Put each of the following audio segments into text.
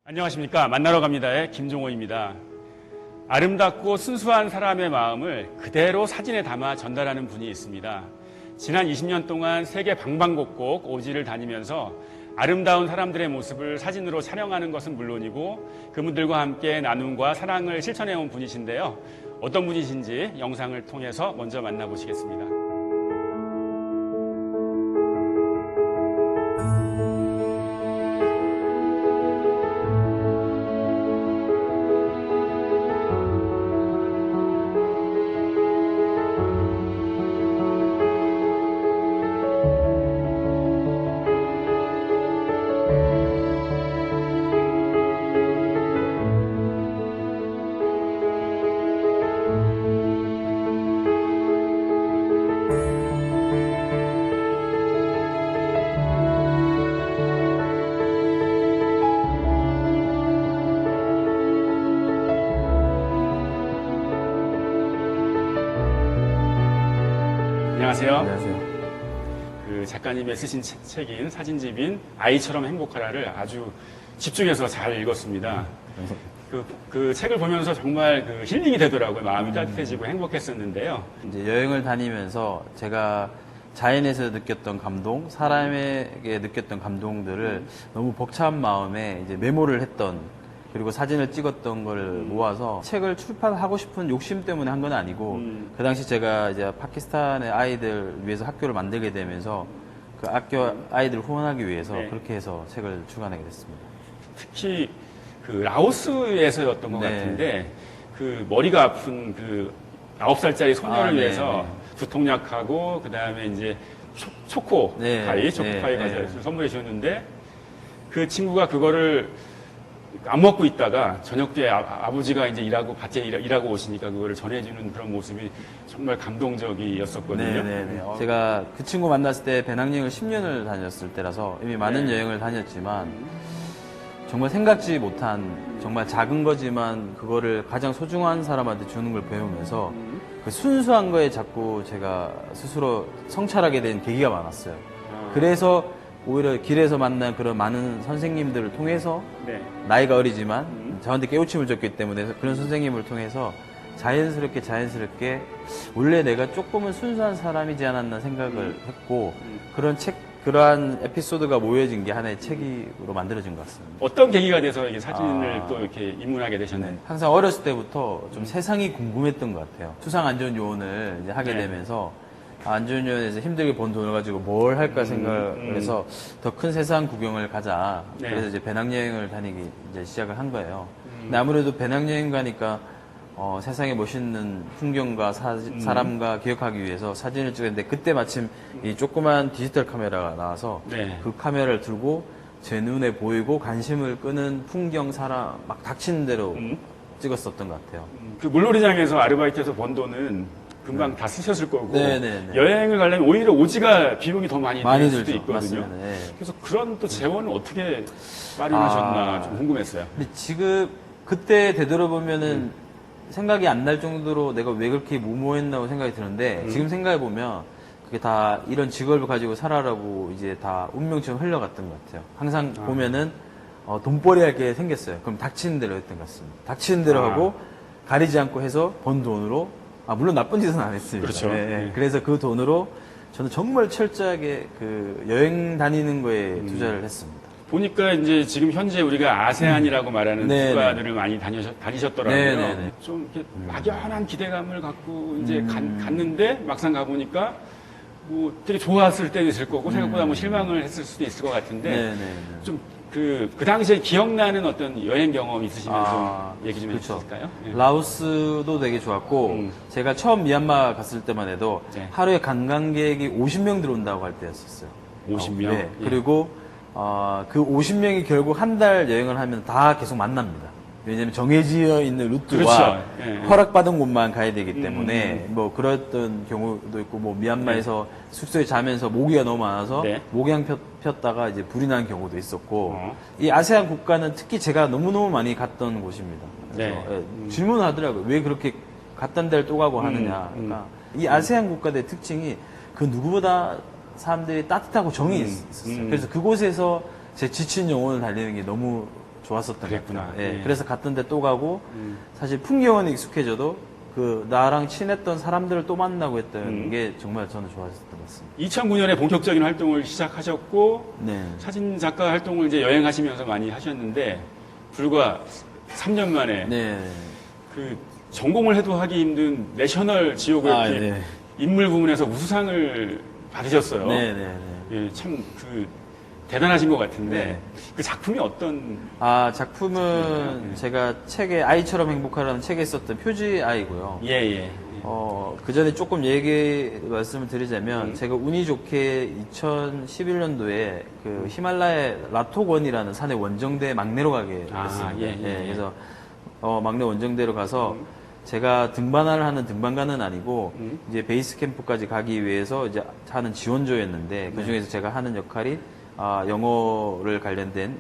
안녕하십니까. 만나러 갑니다의 김종호입니다. 아름답고 순수한 사람의 마음을 그대로 사진에 담아 전달하는 분이 있습니다. 지난 20년 동안 세계 방방곡곡 오지를 다니면서 아름다운 사람들의 모습을 사진으로 촬영하는 것은 물론이고 그분들과 함께 나눔과 사랑을 실천해온 분이신데요. 어떤 분이신지 영상을 통해서 먼저 만나보시겠습니다. 안녕하세요. 안녕하세요. 그 작가님의 쓰신 책인 사진집인 아이처럼 행복하라를 아주 집중해서 잘 읽었습니다. 그 책을 보면서 정말 그 힐링이 되더라고요. 마음이 따뜻해지고 행복했었는데요. 이제 여행을 다니면서 제가 자연에서 느꼈던 감동, 사람에게 느꼈던 감동들을 너무 벅찬 마음에 이제 메모를 했던, 그리고 사진을 찍었던 걸 모아서 책을 출판하고 싶은 욕심 때문에 한 건 아니고 그 당시 제가 이제 파키스탄의 아이들 위해서 학교를 만들게 되면서 그 학교 아이들을 후원하기 위해서 네. 그렇게 해서 책을 출간하게 됐습니다. 특히 그 라오스에서였던 것 네. 같은데 그 머리가 아픈 그 9살짜리 소녀를 네, 위해서 네. 두통약하고 그 다음에 이제 초코파이, 네, 초코파이 네, 과자 네. 선물해 주셨는데 그 친구가 그거를 안 먹고 있다가 저녁 때 아버지가 이제 밭에 일하고 오시니까 그거를 전해주는 그런 모습이 정말 감동적이었었거든요. 네네네. 제가 그 친구 만났을 때 배낭여행을 10년을 다녔을 때라서 이미 많은 네. 여행을 다녔지만 정말 생각지 못한 정말 작은 거지만 그거를 가장 소중한 사람한테 주는 걸 배우면서 그 순수한 거에 자꾸 제가 스스로 성찰하게 된 계기가 많았어요. 그래서 오히려 길에서 만난 그런 많은 선생님들을 통해서 네. 나이가 어리지만 저한테 깨우침을 줬기 때문에 그런 선생님을 통해서 자연스럽게 원래 내가 조금은 순수한 사람이지 않았나 생각을 했고 그러한 에피소드가 모여진 게 하나의 책으로 만들어진 것 같습니다. 어떤 계기가 돼서 이게 사진을 또 이렇게 입문하게 되셨나요? 항상 어렸을 때부터 좀 세상이 궁금했던 것 같아요. 수상안전요원을 이제 하게 네. 되면서 안전요원에서 힘들게 번 돈을 가지고 뭘 할까 생각을 해서 더 큰 세상 구경을 가자. 네. 그래서 이제 배낭여행을 다니기 이제 시작을 한 거예요. 근데 아무래도 배낭여행 가니까 세상에 멋있는 풍경과 사람과 기억하기 위해서 사진을 찍었는데 그때 마침 이 조그만 디지털 카메라가 나와서 네. 그 카메라를 들고 제 눈에 보이고 관심을 끄는 풍경, 사람 막 닥치는 대로 찍었었던 것 같아요. 그 물놀이장에서 아르바이트해서 번 돈은 금방 다 쓰셨을 거고 네네네. 여행을 가려면 오히려 오지가 비용이 더 많이 들 수도 들죠. 있거든요. 맞습니다. 네. 그래서 그런 또 재원을 어떻게 마련하셨나 좀 궁금했어요. 근데 지금 그때 되돌아보면은 생각이 안 날 정도로 내가 왜 그렇게 무모했나고 생각이 드는데 지금 생각해 보면 그게 다 이런 직업을 가지고 살아라고 이제 다 운명처럼 흘러갔던 것 같아요. 항상 보면은 돈벌이 할 게 생겼어요. 그럼 닥치는 대로 했던 것 같습니다. 닥치는 대로 하고 가리지 않고 해서 번 돈으로 물론 나쁜 짓은 안 했습니다. 그렇죠. 네. 그래서 그 돈으로 저는 정말 철저하게 그 여행 다니는 거에 투자를 했습니다. 보니까 이제 지금 현재 우리가 아세안이라고 말하는 네네. 국가들을 많이 다니셨더라고요. 네네네. 좀 이렇게 막연한 기대감을 갖고 이제 갔는데 막상 가보니까 뭐 되게 좋았을 때도 있을 거고 생각보다 뭐 실망을 했을 수도 있을 것 같은데 네네네. 좀 그 당시에 기억나는 어떤 여행 경험 있으시면 좀 얘기 좀 그렇죠. 해주실까요? 네. 라오스도 되게 좋았고 제가 처음 미얀마 갔을 때만 해도 네. 하루에 관광객이 50명 들어온다고 할 때였었어요. 50명? 네. 예. 그리고 그 50명이 결국 한 달 여행을 하면 다 계속 만납니다. 왜냐하면 정해져 있는 루트와 그렇죠. 예. 허락받은 곳만 가야 되기 때문에 뭐 그랬던 경우도 있고 뭐 미얀마에서 숙소에 자면서 모기가 너무 많아서 네. 모기향 폈다가 이제 불이 난 경우도 있었고 이 아세안 국가는 특히 제가 너무너무 많이 갔던 곳입니다. 그래서 네. 질문을 하더라고요. 왜 그렇게 갔던 데를 또 가고 하느냐. 그러니까 이 아세안 국가들의 특징이 그 누구보다 사람들이 따뜻하고 정이 있었어요. 그래서 그곳에서 제 지친 영혼을 달리는 게 너무 좋았었던 것 그랬구나. 같아요. 예, 예. 그래서 갔던 데 또 가고 사실 풍경은 익숙해져도 그 나랑 친했던 사람들을 또 만나고 했던 게 정말 저는 좋았었던 것 같습니다. 2009년에 본격적인 활동을 시작하셨고 네. 사진 작가 활동을 이제 여행하시면서 많이 하셨는데 불과 3년 만에 네. 그 전공을 해도 하기 힘든 내셔널 지오그래픽 네. 인물 부문에서 우수상을 받으셨어요. 네, 네, 네. 예, 참 그 대단하신 것 같은데 네. 그 작품이 어떤 작품은 제가 책에 아이처럼 행복하라는 책에 썼던 표지 아이고요. 예예 그 전에 조금 말씀을 드리자면, 제가 운이 좋게 2011년도에 그 히말라야 라토건이라는 산의 원정대 막내로 가게 됐습니다. 그래서, 막내 원정대로 가서 제가 등반을 하는 등반가는 아니고, 이제 베이스 캠프까지 가기 위해서 이제 하는 지원조였는데, 그 중에서 제가 하는 역할이 영어를 관련된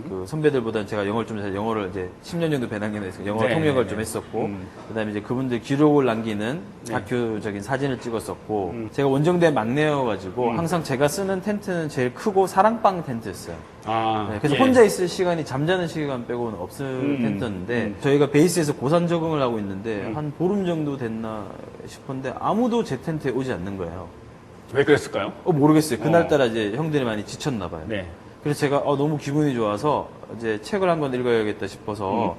그 선배들보다는 제가 영어를 좀 해서 영어를 이제 10년 정도 배낭여행에서 영어 네, 통역을 네. 좀 했었고, 그다음에 이제 그분들 기록을 남기는 다큐적인 사진을 찍었었고, 제가 원정대 막내여가지고 항상 제가 쓰는 텐트는 제일 크고 사랑방 텐트였어요. 그래서 예. 혼자 있을 시간이 잠자는 시간 빼고는 없을 텐트였는데, 저희가 베이스에서 고산 적응을 하고 있는데 한 보름 정도 됐나 싶었는데 아무도 제 텐트에 오지 않는 거예요. 왜 그랬을까요? 모르겠어요. 그날따라 이제 형들이 많이 지쳤나 봐요. 네. 그래서 제가 너무 기분이 좋아서 이제 책을 한 권 읽어야겠다 싶어서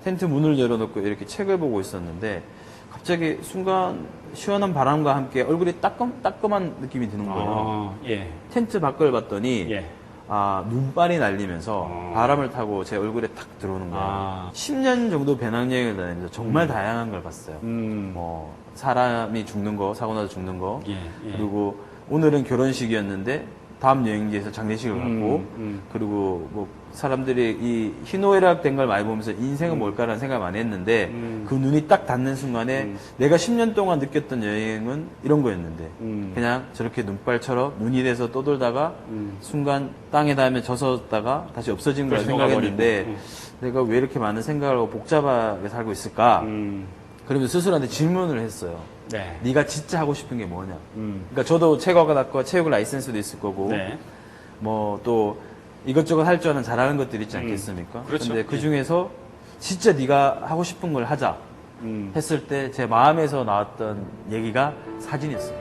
텐트 문을 열어놓고 이렇게 책을 보고 있었는데 갑자기 순간 시원한 바람과 함께 얼굴이 따끔한 느낌이 드는 거예요. 예. 텐트 밖을 봤더니 예. 눈발이 날리면서 바람을 타고 제 얼굴에 탁 들어오는 거예요. 10년 정도 배낭여행을 다니면서 정말 다양한 걸 봤어요. 사람이 죽는 거, 사고 나서 죽는 거, 예. 그리고 오늘은 결혼식이었는데 다음 여행지에서 장례식을 갔고, 그리고 뭐 사람들이 이 희노애락 된 걸 많이 보면서 인생은 뭘까라는 생각을 많이 했는데, 그 눈이 딱 닿는 순간에 내가 10년 동안 느꼈던 여행은 이런 거였는데, 그냥 저렇게 눈발처럼 눈이 돼서 떠돌다가 순간 땅에 닿으면 젖었다가 다시 없어진 걸 생각했는데, 내가 왜 이렇게 많은 생각을 하고 복잡하게 살고 있을까? 그러면서 스스로한테 질문을 했어요. 네. 네가 진짜 하고 싶은 게 뭐냐? 그러니까 저도 체육학과 체육 라이센스도 있을 거고, 네. 뭐 또 이것저것 할 줄 아는 잘하는 것들이 있지 않겠습니까? 그렇죠. 근데 그 중에서 진짜 네가 하고 싶은 걸 하자 했을 때 제 마음에서 나왔던 얘기가 사진이었어요.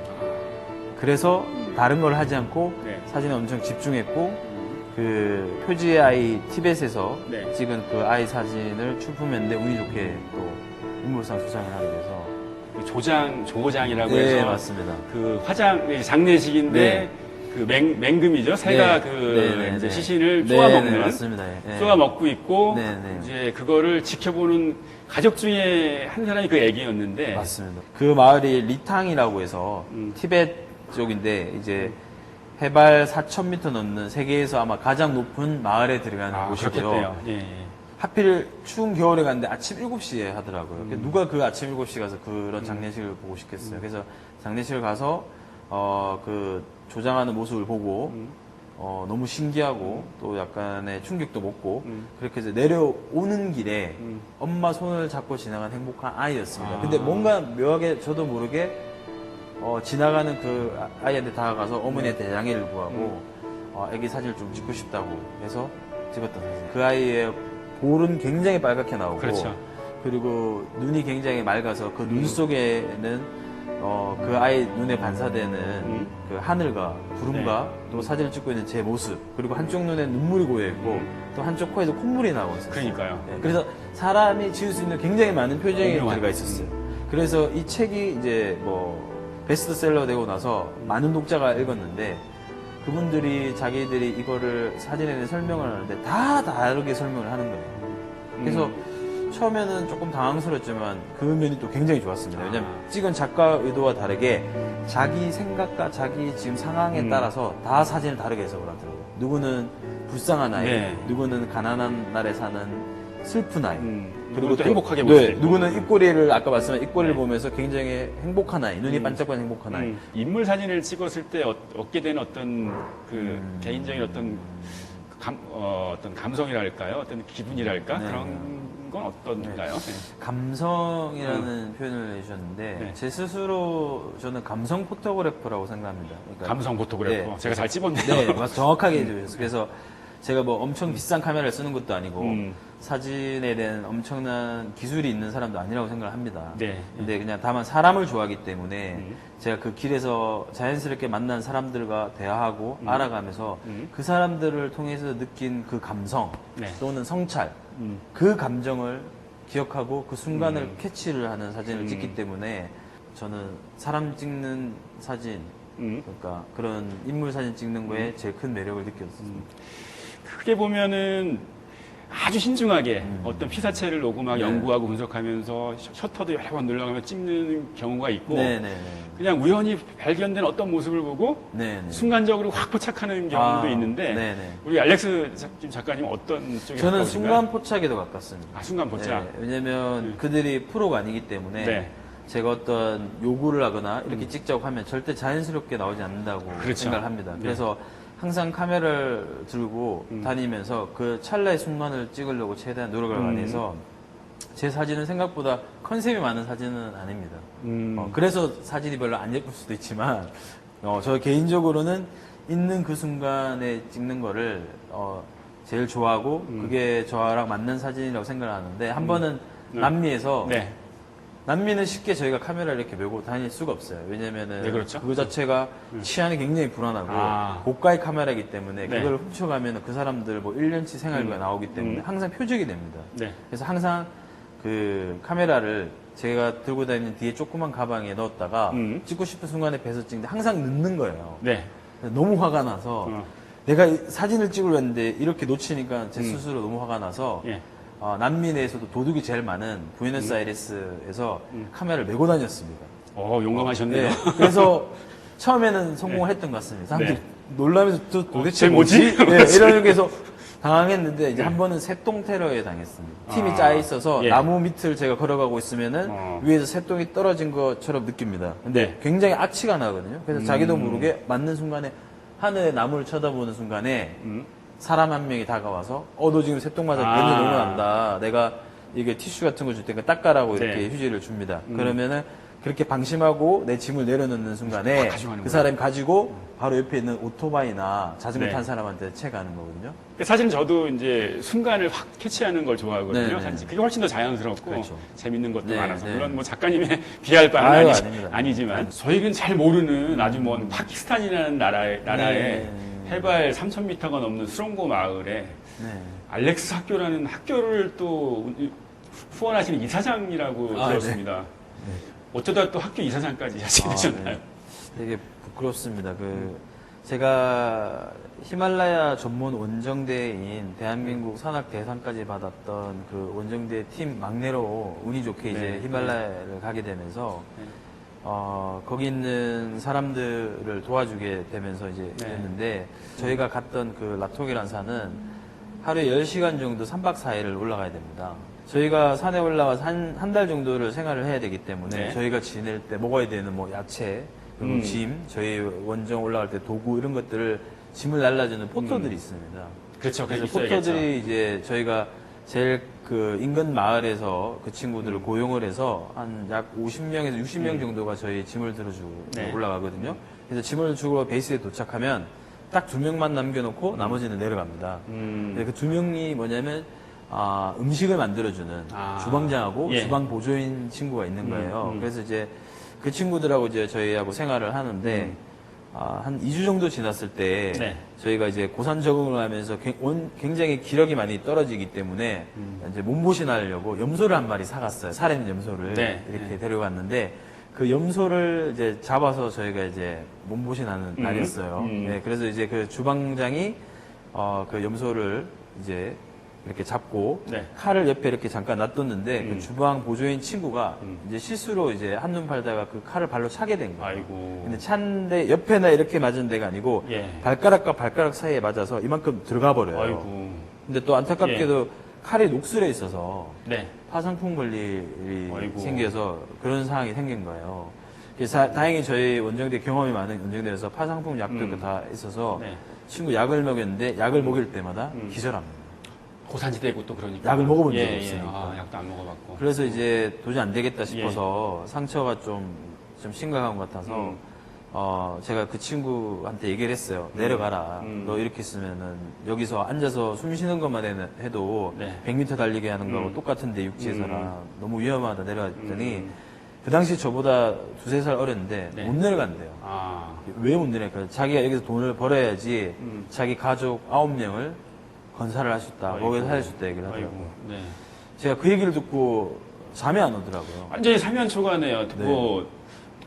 그래서 다른 걸 하지 않고 네. 사진에 엄청 집중했고, 그 표지의 아이 티벳에서 네. 찍은 그 아이 사진을 출품했는데 운이 좋게 또 인물상 수상을 하게 돼서. 그 조장이라고 네, 해서 맞습니다. 그 장례식인데 네. 그 맹금이죠. 새가 이제 시신을 쪼아 먹는. 네, 맞습니다. 예. 쪼아 먹고 있고 네, 네. 이제 그거를 지켜보는 가족 중에 한 사람이 그 애기였는데. 맞습니다. 그 마을이 리탕이라고 해서 티베트 쪽인데 이제 해발 4,000m 넘는 세계에서 아마 가장 높은 마을에 들어가는 곳이고요. 그렇겠네요. 예. 하필 추운 겨울에 갔는데 아침 7시에 하더라고요. 누가 그 아침 7시 가서 그런 장례식을 보고 싶겠어요. 그래서 장례식을 가서 그 조장하는 모습을 보고 너무 신기하고 또 약간의 충격도 먹고 그렇게 해서 내려오는 길에 엄마 손을 잡고 지나간 행복한 아이였습니다. 근데 뭔가 묘하게 저도 모르게 지나가는 그 아이한테 다가가서 어머니한테 양해를 구하고 애기 사진을 좀 찍고 싶다고 해서 찍었던 사진. 그 아이의 볼은 굉장히 빨갛게 나오고, 그렇죠. 그리고 눈이 굉장히 맑아서 그 눈 속에는 그 아이 눈에 반사되는 그 하늘과 구름과 또 사진을 찍고 있는 제 모습, 그리고 한쪽 눈에 눈물이 고여 있고 또 한쪽 코에도 콧물이 나오고 있었어요. 그러니까요. 네, 그래서 사람이 지을 수 있는 굉장히 많은 표정이 훌륭한. 들어가 있었어요. 그래서 이 책이 이제 뭐 베스트셀러 되고 나서 많은 독자가 읽었는데, 그분들이 자기들이 이거를 사진에 대해 설명을 하는데 다 다르게 설명을 하는 거예요. 그래서 처음에는 조금 당황스러웠지만 그 면이 또 굉장히 좋았습니다. 왜냐면 찍은 작가 의도와 다르게 자기 생각과 자기 지금 상황에 따라서 다 사진을 다르게 해석을 하더라고요. 누구는 불쌍한 아이, 네. 누구는 가난한 날에 사는 슬픈 아이, 그리고 또 행복하게 볼 수도 있고. 누구는 입꼬리를 아까 말씀한 입꼬리를 보면서 굉장히 행복한 아이, 눈이 반짝반짝 행복한 아이. 인물 사진을 찍었을 때 얻게 되는 어떤 그 개인적인 어떤 어떤 감성이랄까요? 어떤 기분이랄까? 네. 그런 건 어떤가요? 네. 감성이라는 표현을 해주셨는데 네. 제 스스로 저는 감성 포토그래퍼라고 생각합니다. 그러니까 감성 포토그래퍼. 네. 제가 잘 찝었네요. 네, 정확하게 해주셨어요. 그래서 제가 뭐 엄청 비싼 카메라를 쓰는 것도 아니고 음. 사진에 대한 엄청난 기술이 있는 사람도 아니라고 생각을 합니다. 네. 근데 그냥 다만 사람을 좋아하기 때문에 제가 그 길에서 자연스럽게 만난 사람들과 대화하고 알아가면서 그 사람들을 통해서 느낀 그 감성 네. 또는 성찰 그 감정을 기억하고 그 순간을 캐치를 하는 사진을 찍기 때문에 저는 사람 찍는 사진 그러니까 그런 인물 사진 찍는 거에 제일 큰 매력을 느꼈습니다. 크게 보면은 아주 신중하게 어떤 피사체를 놓고 막 연구하고 분석하면서 셔터도 여러 번 눌러가며 찍는 경우가 있고 네네네. 그냥 우연히 발견된 어떤 모습을 보고 네네. 순간적으로 확 포착하는 경우도 있는데 네네. 우리 알렉스 작가님 어떤 쪽에 저는 가까우신가요? 순간 포착에 더 가깝습니다. 아, 순간 포착. 네, 왜냐면 그들이 프로가 아니기 때문에 네. 제가 어떤 요구를 하거나 이렇게 찍자고 하면 절대 자연스럽게 나오지 않는다고 그렇죠. 생각을 합니다. 네. 그래서 항상 카메라를 들고 다니면서 그 찰나의 순간을 찍으려고 최대한 노력을 많이 해서 제 사진은 생각보다 컨셉이 많은 사진은 아닙니다. 그래서 사진이 별로 안 예쁠 수도 있지만 저 개인적으로는 있는 그 순간에 찍는 거를 제일 좋아하고 그게 저랑 맞는 사진이라고 생각을 하는데 한 번은 남미에서 네. 남미는 쉽게 저희가 카메라를 이렇게 메고 다닐 수가 없어요. 왜냐면은 네, 그렇죠. 그거 자체가 치안이 굉장히 불안하고 아. 고가의 카메라이기 때문에 네. 그걸 훔쳐가면 그 사람들 뭐 1년치 생활비가 나오기 때문에 항상 표적이 됩니다. 네. 그래서 항상 그 카메라를 제가 들고 다니는 뒤에 조그만 가방에 넣었다가 찍고 싶은 순간에 배서 찍는데 항상 늦는 거예요. 네. 너무 화가 나서 내가 사진을 찍으려 했는데 이렇게 놓치니까 제 스스로 너무 화가 나서 예. 남미 내에서도 도둑이 제일 많은 부에노스아이레스에서 카메라를 메고 다녔습니다. 용감하셨네요. 네, 그래서 처음에는 성공을 했던 것 같습니다. 사람들이 네. 놀라면서 도대체 쟤 뭐지? 네, 이런 게서 당황했는데 이제 한 번은 새똥 테러에 당했습니다. 팀이 짜여 있어서 예. 나무 밑을 제가 걸어가고 있으면은 위에서 새똥이 떨어진 것처럼 느낍니다. 근데 네. 굉장히 악취가 나거든요. 그래서 자기도 모르게 맞는 순간에 하늘에 나무를 쳐다보는 순간에 사람 한 명이 다가와서 너 지금 새똥 맞아 냄새 너무 난다. 내가 이게 티슈 같은 거 줄 테니까 닦아라고 이렇게 네. 휴지를 줍니다. 그러면은 그렇게 방심하고 내 짐을 내려놓는 순간에 가져가는구나. 그 사람이 가지고 바로 옆에 있는 오토바이나 자전거 네. 탄 사람한테 채가는 거거든요. 사실 저도 이제 순간을 확 캐치하는 걸 좋아하거든요. 네, 네. 사실 그게 훨씬 더 자연스럽고 그렇죠. 재밌는 것도 네, 많아서 네. 물론 뭐 작가님의 비할 바는 아유, 아닙니다. 아니지만 저희는 잘 모르는 아주 먼 파키스탄이라는 나라의 네. 해발 3,000m가 넘는 수롱고 마을에 네. 알렉스 학교라는 학교를 또 후원하시는 이사장이라고 아, 들었습니다. 어쩌다 또 학교 이사장까지 하시게 되셨나요? 네. 되게 부끄럽습니다. 제가 히말라야 전문 원정대인 대한민국 산악 대상까지 받았던 그 원정대 팀 막내로 운이 좋게 이제 네. 히말라야를 가게 되면서 거기 있는 사람들을 도와주게 되면서 이제 네. 됐는데 저희가 갔던 그 라톡이라는 산은 하루에 10시간 정도 3박 4일을 올라가야 됩니다. 저희가 산에 올라와서 한 달 정도를 생활을 해야 되기 때문에 네. 저희가 지낼 때 먹어야 되는 뭐 야채, 그리고 짐, 저희 원정 올라갈 때 도구 이런 것들을 짐을 날라주는 포터들이 있습니다. 그렇죠. 그래서 있어야겠죠. 포터들이 이제 저희가 제일 그 인근 마을에서 그 친구들을 고용을 해서 한 약 50명에서 60명 정도가 저희 짐을 들어주고 네. 올라가거든요. 그래서 짐을 주고 베이스에 도착하면 딱 2명만 남겨놓고 나머지는 내려갑니다. 근데 그 2명이 뭐냐면 음식을 만들어주는 주방장하고 예. 주방 보조인 친구가 있는 거예요. 그래서 이제 그 친구들하고 이제 저희하고 생활을 하는데 한 2주 정도 지났을 때 네. 저희가 이제 고산 적응을 하면서 굉장히 기력이 많이 떨어지기 때문에 이제 몸보신하려고 염소를 한 마리 사갔어요. 살아있는 염소를 네. 이렇게 네. 데려갔는데 그 염소를 이제 잡아서 저희가 이제 몸보신하는 날이었어요. 네, 그래서 이제 그 주방장이 그 염소를 이제 이렇게 잡고 네. 칼을 옆에 이렇게 잠깐 놔뒀는데 그 주방 보조인 친구가 이제 실수로 이제 한눈 팔다가 그 칼을 발로 차게 된 거예요. 아이고. 근데 찬데 옆에나 이렇게 맞은 데가 아니고 예. 발가락과 발가락 사이에 맞아서 이만큼 들어가 버려요. 아이고. 근데 또 안타깝게도 칼이 녹슬에 있어서 네. 파상풍 걸릴이 아이고. 생겨서 그런 상황이 생긴 거예요. 그래서 다행히 저희 원정대 경험이 많은 원정대에서 파상풍 약도 다 있어서 네. 친구 약을 먹였는데 약을 먹일 때마다 기절합니다. 고산지대고 또 그러니까. 약을 먹어본 적이 예, 없으니까. 약도 안 먹어봤고. 그래서 이제 도저히 안 되겠다 싶어서 상처가 좀 심각한 것 같아서 제가 그 친구한테 얘기를 했어요. 내려가라. 너 이렇게 있으면은 여기서 앉아서 숨 쉬는 것만 해도 네. 100m 달리기 하는 거하고 똑같은데 육지에서랑 너무 위험하다 내려갔더니 그 당시 저보다 2-3살 어렸는데 네. 못 내려간대요. 아, 왜 못 내려갈까요? 자기가 여기서 돈을 벌어야지 자기 가족 9명을 건사를 할 수 있다. 아이고. 먹여 살릴 수 있다 얘기를 하더라고요. 아이고, 네. 제가 그 얘기를 듣고 잠이 안 오더라고요. 완전히 사면초가네요. 뭐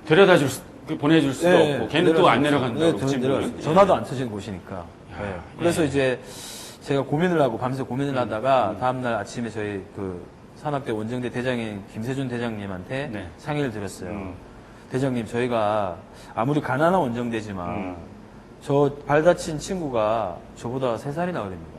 데려다 줄 수, 보내줄 수도 없고 걔는 또 안 내려간다고. 네, 내려갔어요. 전화도 안 터지는 곳이니까. 네. 그래서 이제 제가 고민을 하고 밤새 고민을 하다가 다음날 아침에 저희 그 산악대 원정대 대장인 김세준 대장님한테 네. 상의를 드렸어요. 대장님, 저희가 아무리 가난한 원정대지만 저 발 다친 친구가 저보다 3살이나 어립니다.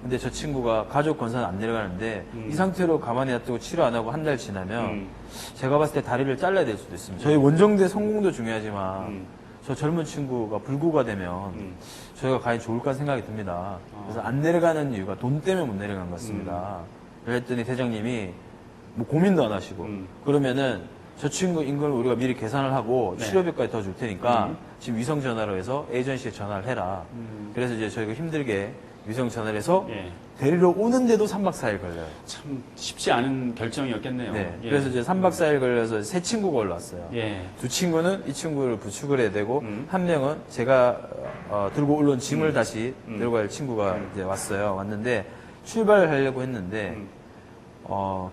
근데 저 친구가 가족 건사는 안 내려가는데 이 상태로 가만히 놔두고 치료 안 하고 한 달 지나면 제가 봤을 때 다리를 잘라야 될 수도 있습니다. 저희 원정대 성공도 중요하지만 저 젊은 친구가 불구가 되면 저희가 과연 좋을까 생각이 듭니다. 그래서 안 내려가는 이유가 돈 때문에 못 내려간 것 같습니다. 그랬더니 대장님이 뭐 고민도 안 하시고 그러면은 저 친구 인근을 우리가 미리 계산을 하고 네. 치료비까지 더 줄 테니까 지금 위성 전화로 해서 에이전시에 전화를 해라. 그래서 이제 저희가 힘들게 위성 전화를 해서 예. 데리러 오는데도 3박 4일 걸려요. 참 쉽지 않은 결정이었겠네요. 네. 예. 그래서 이제 3박 4일 걸려서 3친구가 올라왔어요. 예. 2친구는 이 친구를 부축을 해야 되고, 한 명은 제가 들고 올라온 짐을 다시 들고 갈 친구가 이제 왔어요. 왔는데, 출발을 하려고 했는데,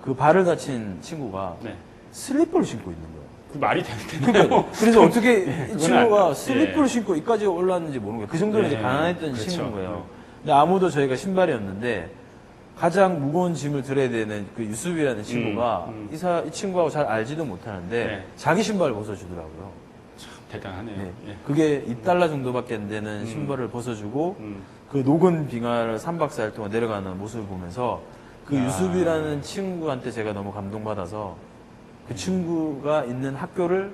그 발을 다친 친구가 네. 슬리퍼를 신고 있는 거예요. 그 말이 되는데요. 그래서 어떻게 이 그건 친구가 안- 슬리퍼를 신고 이까지 올라왔는지 모르는 거예요. 그 정도로 이제 네. 가난했던 그렇죠. 친구인 거예요. 근데 아무도 저희가 신발이었는데 가장 무거운 짐을 들어야 되는 그 유수비라는 친구가 이 친구하고 잘 알지도 못하는데 네. 자기 신발을 벗어주더라고요. 대단하네요. 네. 예. 그게 $2 정도밖에 안 되는 신발을 벗어주고 그 녹은 빙하를 3박 4일 동안 내려가는 모습을 보면서 그 유수비라는 친구한테 제가 너무 감동받아서 그 친구가 있는 학교를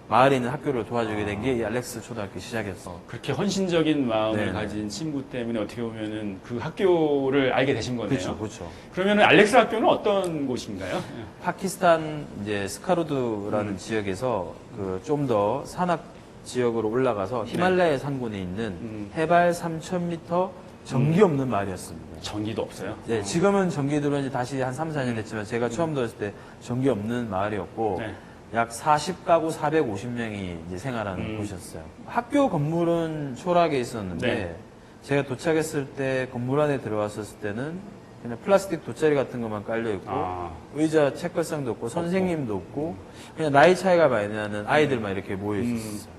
마을에 있는 학교를 도와주게 된 게 이 알렉스 초등학교 시작이었어. 그렇게 헌신적인 마음을 네. 가진 친구 때문에 어떻게 보면은 그 학교를 알게 되신 거네요. 그렇죠, 그렇죠. 그러면은 알렉스 학교는 어떤 곳인가요? 파키스탄 이제 스카루드라는 지역에서 그 좀 더 산악 지역으로 올라가서 히말라야 산군에 있는 해발 3,000m 전기 없는 마을이었습니다. 전기도 없어요. 네, 지금은 전기 들어온 지 다시 한 3-4년 됐지만 제가 처음 들었을 때 전기 없는 마을이었고 네. 약 40가구 450명이 이제 생활하는 곳이었어요. 학교 건물은 초락에 있었는데 네. 제가 도착했을 때 건물 안에 들어왔었을 때는 그냥 플라스틱 돗자리 같은 것만 깔려 있고 의자 책걸상도 없고 선생님도 없고 그냥 나이 차이가 많이 나는 아이들만 이렇게 모여 있었어요.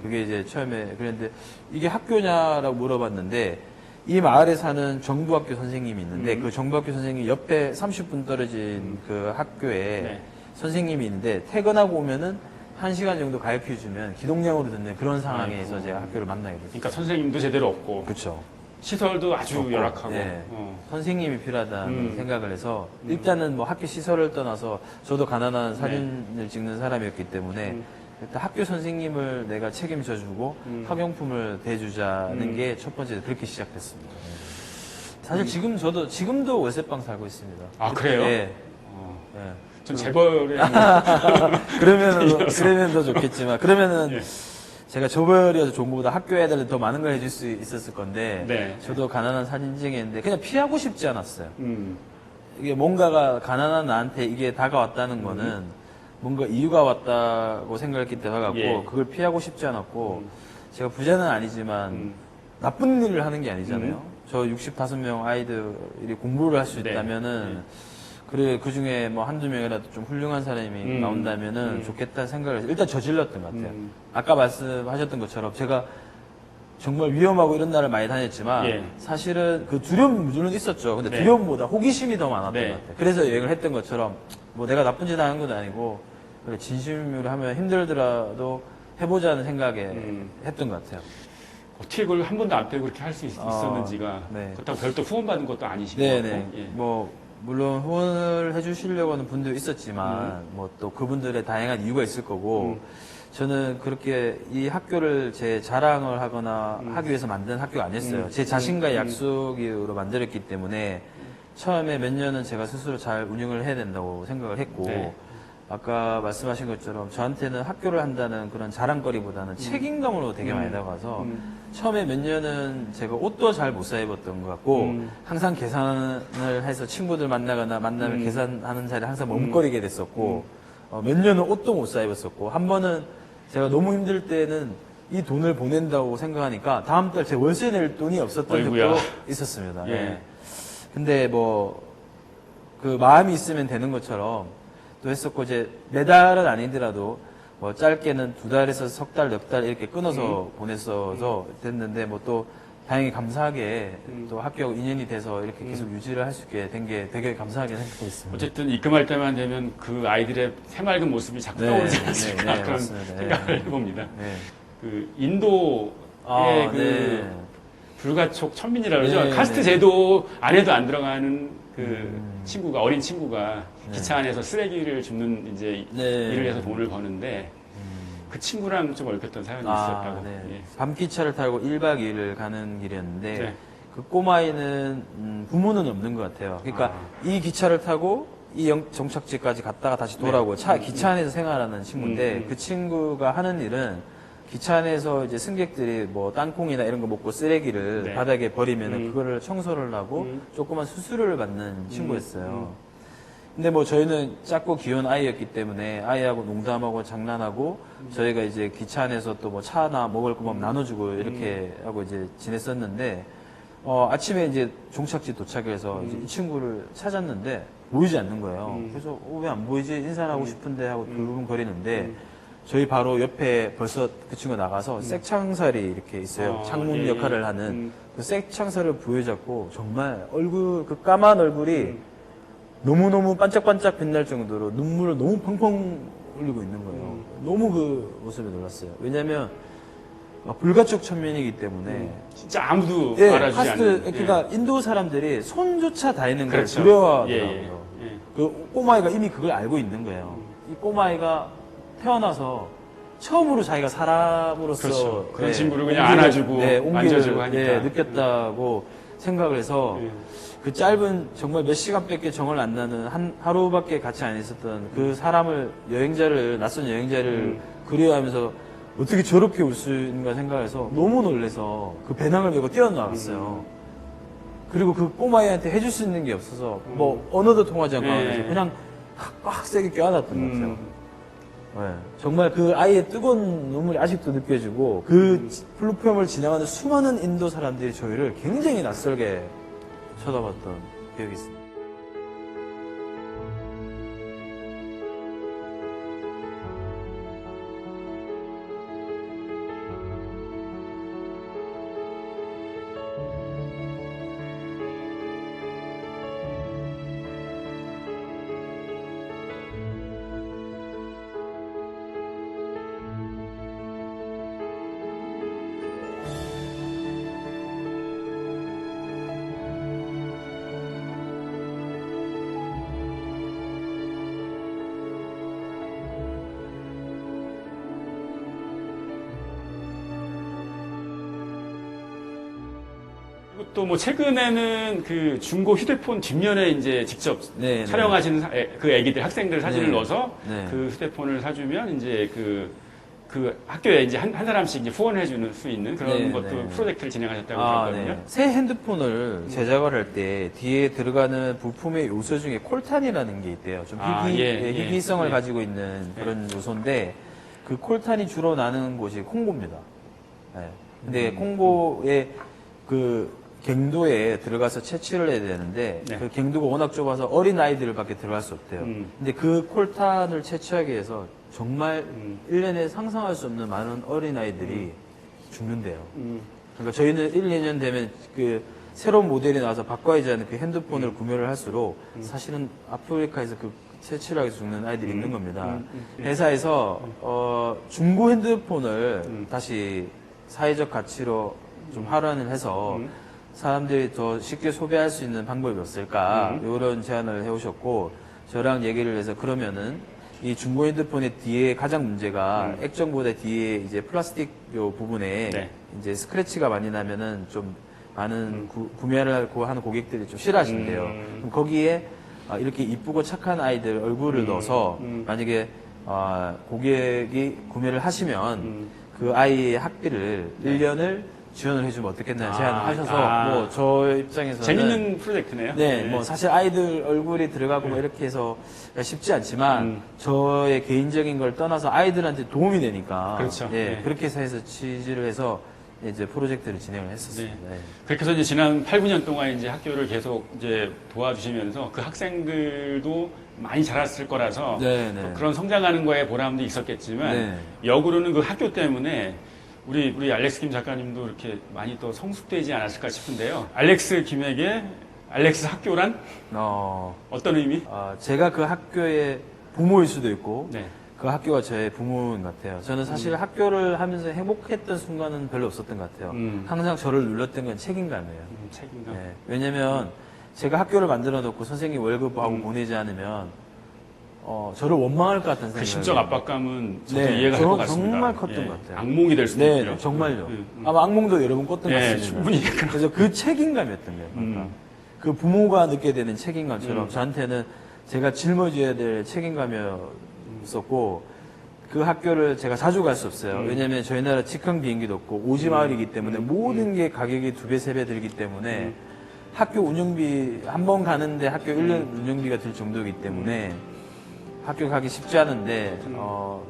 그게 이제 처음에 그랬는데 이게 학교냐라고 물어봤는데 이 마을에 사는 정부학교 선생님이 있는데 그 정부학교 선생님 옆에 30분 떨어진 그 학교에 네. 선생님이 있는데 퇴근하고 오면은 1시간 정도 가르쳐주면 기동량으로 듣는 그런 상황에서 제가 학교를 만나게 됐어요. 그러니까 선생님도 제대로 없고 그렇죠. 시설도 아주 없고, 열악하고. 네. 어. 선생님이 필요하다는 생각을 해서 일단은 뭐 학교 시설을 떠나서 저도 가난한 사진을 찍는 사람이었기 때문에 일단 학교 선생님을 내가 책임져주고 학용품을 대주자는 게 첫 번째 그렇게 시작됐습니다. 사실 지금도 월세방 살고 있습니다. 아, 그래요? 네. 어. 네. 전 재벌의 그러면 더 좋겠지만 그러면은 예. 제가 조별이어서 좋은 것보다 학교 애들은 더 많은 걸 해줄 수 있었을 건데 네. 저도 가난한 사진쟁이인데 그냥 피하고 싶지 않았어요. 음. 이게 뭔가가 가난한 나한테 이게 다가왔다는 거는 뭔가 이유가 왔다고 생각했기 때문에 와갖고 예. 그걸 피하고 싶지 않았고 제가 부자는 아니지만 나쁜 일을 하는 게 아니잖아요. 저 65명 아이들이 공부를 할 수 네. 있다면은 그래 그 중에 뭐 한두 명이라도 좀 훌륭한 사람이 나온다면은 좋겠다는 생각을 해서 일단 저질렀던 것 같아요. 아까 말씀하셨던 것처럼 제가 정말 위험하고 이런 날을 많이 다녔지만 예. 사실은 그 두려움은 물론 있었죠. 근데 네. 두려움보다 호기심이 더 많았던 네. 것 같아요. 그래서 여행을 했던 것처럼 뭐 내가 나쁜 짓 하는 건 아니고 그래 진심으로 하면 힘들더라도 해보자는 생각에 했던 것 같아요. 어떻게 그걸 한 번도 안 빼고 그렇게 할 수 있었는지가 네. 그렇다고 별도 후원받은 것도 아니시고 네네. 예. 뭐 물론 후원을 해주시려고 하는 분도 있었지만 뭐 또 그분들의 다양한 이유가 있을 거고 저는 그렇게 이 학교를 제 자랑을 하거나 하기 위해서 만든 학교가 아니었어요. 제 자신과의 약속으로 만들었기 때문에 처음에 몇 년은 제가 스스로 잘 운영을 해야 된다고 생각을 했고 네. 아까 말씀하신 것처럼 저한테는 학교를 한다는 그런 자랑거리보다는 책임감으로 되게 많이 다가와서 처음에 몇 년은 제가 옷도 잘 못 사 입었던 것 같고 항상 계산을 해서 친구들 만나면 계산하는 자리에 항상 머뭇거리게 됐었고 몇 년은 옷도 못 사 입었었고 한 번은 제가 너무 힘들 때는 이 돈을 보낸다고 생각하니까 다음 달 제 월세 낼 돈이 없었던 어이구야. 적도 있었습니다. 예. 예. 근데 뭐 그 마음이 있으면 되는 것처럼 또 했었고 이제 매달은 아니더라도 뭐 짧게는 2달에서 석 달, 넉 달 이렇게 끊어서 보냈어서 됐는데 뭐 또 다행히 감사하게 또 합격 2년이 돼서 이렇게 계속 유지를 할 수 있게 된 게 되게 감사하게 생각하고 있습니다. 어쨌든 입금할 때만 되면 그 아이들의 새맑은 모습이 자꾸 떠오르지 않습니까? 네, 그런 맞습니다. 생각을 해봅니다. 네. 그 인도의 그 네. 불가촉 천민이라고 그러죠. 네, 카스트 네. 제도 안에도 안 들어가는 그 친구가, 어린 친구가 기차 안에서 쓰레기를 줍는 이제 네. 일을 해서 돈을 버는데 그 친구랑 좀 얽혔던 사연이 있었다고. 네. 예. 밤기차를 타고 1박 2일을 가는 길이었는데 네. 그 꼬마아이는 부모는 없는 것 같아요. 그러니까 이 기차를 타고 이 정착지까지 갔다가 다시 돌아오고 기차 안에서 생활하는 친구인데 그 친구가 하는 일은 기차 안에서 이제 승객들이 뭐 땅콩이나 이런 거 먹고 쓰레기를 네. 바닥에 버리면은 그거를 청소를 하고 조그만 수수료를 받는 친구였어요. 근데 뭐 저희는 작고 귀여운 아이였기 때문에 아이하고 농담하고 장난하고 저희가 이제 기차 안에서 또 뭐 차나 먹을 거 뭐 나눠주고 이렇게 하고 이제 지냈었는데 아침에 이제 종착지 도착해서 이제 이 친구를 찾았는데 보이지 않는 거예요. 그래서 왜 안 보이지? 인사를 하고 싶은데 하고 두근거리는데 저희 바로 옆에 벌써 그 친구가 나가서 색창살이 이렇게 있어요. 창문 예, 역할을 하는 그 색창살을 부여잡고 정말 얼굴 그 까만 얼굴이 너무너무 반짝반짝 빛날 정도로 눈물을 너무 펑펑 흘리고 있는 거예요. 너무 그 모습에 놀랐어요. 왜냐면 불가촉 천민이기 때문에 진짜 아무도 예, 알아주지 않는. 그러니까 인도 사람들이 손조차 닿는 걸 그렇죠. 두려워하더라고요. 예, 예. 그 꼬마아이가 이미 그걸 알고 있는 거예요. 이 꼬마아이가 태어나서 처음으로 자기가 사람으로서 그렇죠. 그런 예, 친구를 그냥 온기를, 안아주고 온기를, 만져주고 하니까. 예, 느꼈다고 생각을 해서 예. 그 짧은 정말 몇 시간밖에 정을 안 나는 하루밖에 같이 안 있었던 그 사람을 낯선 여행자를 그리워하면서 어떻게 저렇게 올 수 있는가 생각해서 너무 놀래서 그 배낭을 메고 뛰어나왔어요. 그리고 그 꼬마애한테 해줄 수 있는 게 없어서 뭐 언어도 통하지 않고 하면서 그냥 꽉 세게 껴안았던 것 같아요. 네. 정말 그 아이의 뜨거운 눈물이 아직도 느껴지고 그 플랫폼을 지나가는 수많은 인도 사람들이 저희를 굉장히 낯설게 쳐다봤던 기억이 있습니다. 또 뭐 최근에는 그 중고 휴대폰 뒷면에 이제 직접 네, 촬영하시는 그 애기들 학생들 사진을 네. 넣어서 네. 그 휴대폰을 사주면 이제 그 학교에 이제 한 사람씩 이제 후원해 주는 수 있는 그런 네, 것도 네. 프로젝트를 진행하셨다고 들었거든요. 네. 새 핸드폰을 제작을 할 때 뒤에 들어가는 부품의 요소 중에 콜탄이라는 게 있대요. 좀 희귀성을 예. 가지고 있는 그런 요소인데 그 콜탄이 주로 나는 곳이 콩고입니다. 네. 근데 콩고의 그 갱도에 들어가서 채취를 해야 되는데 네. 그 갱도가 워낙 좁아서 어린 아이들밖에 들어갈 수 없대요. 근데 그 콜탄을 채취하기 위해서 정말 1년에 상상할 수 없는 많은 어린 아이들이 죽는데요. 그러니까 저희는 1, 2년 되면 그 새로운 모델이 나와서 바꿔야지 하는 그 핸드폰을 구매를 할수록 사실은 아프리카에서 그 채취를 하게 죽는 아이들이 있는 겁니다. 회사에서 중고 핸드폰을 다시 사회적 가치로 좀 할환을 해서 사람들이 더 쉽게 소비할 수 있는 방법이 없을까 이런 제안을 해오셨고 저랑 얘기를 해서 그러면은 이 중고 핸드폰의 뒤에 가장 문제가 액정보다 뒤에 이제 플라스틱 요 부분에 네. 이제 스크래치가 많이 나면은 좀 많은 구매를 하고 하는 고객들이 좀 싫어하신대요. 그럼 거기에 이렇게 이쁘고 착한 아이들 얼굴을 넣어서 만약에 고객이 구매를 하시면 그 아이의 학비를 1년을 지원을 해주면 어떻겠나 제안을 하셔서 뭐 저 입장에서는 재밌는 프로젝트네요. 네, 뭐 사실 아이들 얼굴이 들어가고 뭐 이렇게 해서 쉽지 않지만 저의 개인적인 걸 떠나서 아이들한테 도움이 되니까 그렇죠. 예, 네. 그렇게 해서 취지를 해서 이제 프로젝트를 진행을 했었습니다. 네. 그렇게 해서 이제 지난 8, 9년 동안 이제 학교를 계속 이제 도와주시면서 그 학생들도 많이 자랐을 거라서 네, 또 네. 그런 성장하는 거에 보람도 있었겠지만 네. 역으로는 그 학교 때문에 우리 알렉스 김 작가님도 이렇게 많이 또 성숙되지 않았을까 싶은데요. 알렉스 김에게 알렉스 학교란 어떤 의미? 제가 그 학교의 부모일 수도 있고 네. 그 학교가 저의 부모인 것 같아요. 저는 사실 학교를 하면서 행복했던 순간은 별로 없었던 것 같아요. 항상 저를 눌렀던 건 책임감이에요. 책임감. 네. 왜냐면 제가 학교를 만들어 놓고 선생님 월급하고 보내지 않으면 저를 원망할 것 같은 그 생각이 심적 압박감은 저도 네, 이해가 할 것 같습니다. 정말 컸던 예, 것 같아요. 악몽이 될 수도 네, 있고요. 정말요. 음, 아마 악몽도 여러 번 꿨던 것 예, 같습니다. 충분히 이해가 그래서 그 책임감이었던 거예요. 그러니까. 그 부모가 느끼게 되는 책임감처럼 저한테는 제가 짊어져야 될 책임감이었었고 그 학교를 제가 자주 갈 수 없어요. 왜냐하면 저희 나라 직항 비행기도 없고 오지 마을이기 때문에 모든 게 가격이 2배, 3배 들기 때문에 학교 운영비 한 번 가는데 학교 1년 운영비가 들 정도이기 때문에 학교 가기 쉽지 않은데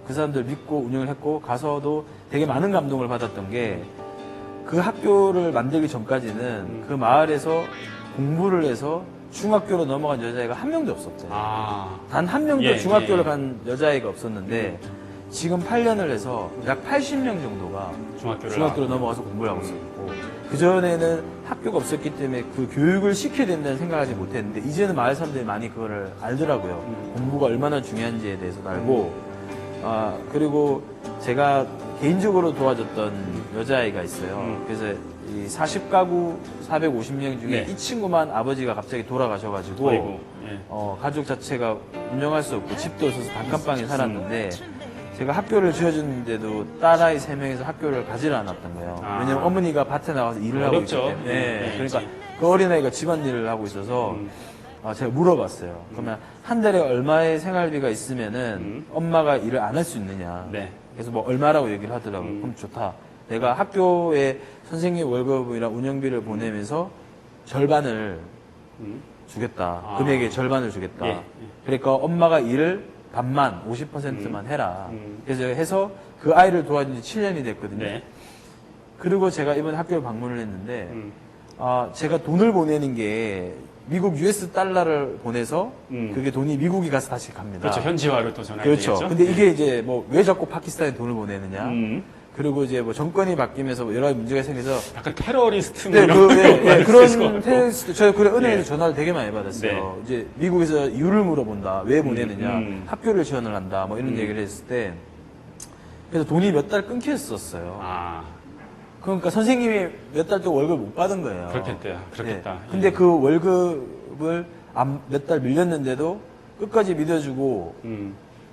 그 사람들 믿고 운영을 했고 가서도 되게 많은 감동을 받았던 게 그 학교를 만들기 전까지는 그 마을에서 공부를 해서 중학교로 넘어간 여자애가 한 명도 없었대요. 단 한 명도 예, 중학교를 예. 간 여자아이가 없었는데 지금 8년을 해서 약 80명 정도가 중학교로 넘어가서 공부를 하고 있었고 그전에는 학교가 없었기 때문에 그 교육을 시켜야 된다는 생각하지 못했는데 이제는 마을 사람들이 많이 그거를 알더라고요. 공부가 얼마나 중요한지에 대해서 알고 그리고 제가 개인적으로 도와줬던 여자아이가 있어요. 그래서 이 40가구 450명 중에 네. 이 친구만 아버지가 갑자기 돌아가셔가지고 아이고, 예. 가족 자체가 운영할 수 없고 집도 없어서 단칸방에 살았는데 제가 학교를 지어줬는데도 딸아이 3명에서 학교를 가지를 않았던 거예요. 왜냐면 어머니가 밭에 나가서 일을 하고 있기 어렵죠. 때문에. 네, 그러니까 그 어린아이가 집안일을 하고 있어서 제가 물어봤어요. 그러면 한 달에 얼마의 생활비가 있으면은 엄마가 일을 안 할 수 있느냐. 네. 그래서 뭐 얼마라고 얘기를 하더라고요. 그럼 좋다. 내가 학교에 선생님 월급이랑 운영비를 보내면서 절반을 주겠다. 금액의 절반을 주겠다. 예, 예. 그러니까 엄마가 일을 반만, 50%만 해라. 그래서 해서 그 아이를 도와준 지 7년이 됐거든요. 네. 그리고 제가 이번 학교를 방문을 했는데, 제가 돈을 보내는 게 미국 US 달러를 보내서 그게 돈이 미국에 가서 다시 갑니다. 그렇죠. 현지화로 또 전환이 그렇죠. 되겠죠. 근데 이게 이제 뭐 왜 자꾸 파키스탄에 돈을 보내느냐. 그리고 이제 뭐 정권이 바뀌면서 뭐 여러 가지 문제가 생겨서 약간 테러리스트 뭐 네, 이런 그런 테스트 제가 그래 은행에서 네. 전화를 되게 많이 받았어요. 이제 미국에서 이유를 물어본다. 왜 보내느냐? 학교를 지원을 한다. 뭐 이런 얘기를 했을 때 그래서 돈이 몇 달 끊겨 있었어요. 그러니까 선생님이 몇 달 동안 월급을 못 받은 거예요. 그렇겠다. 네. 근데 그 월급을 몇 달 밀렸는데도 끝까지 믿어주고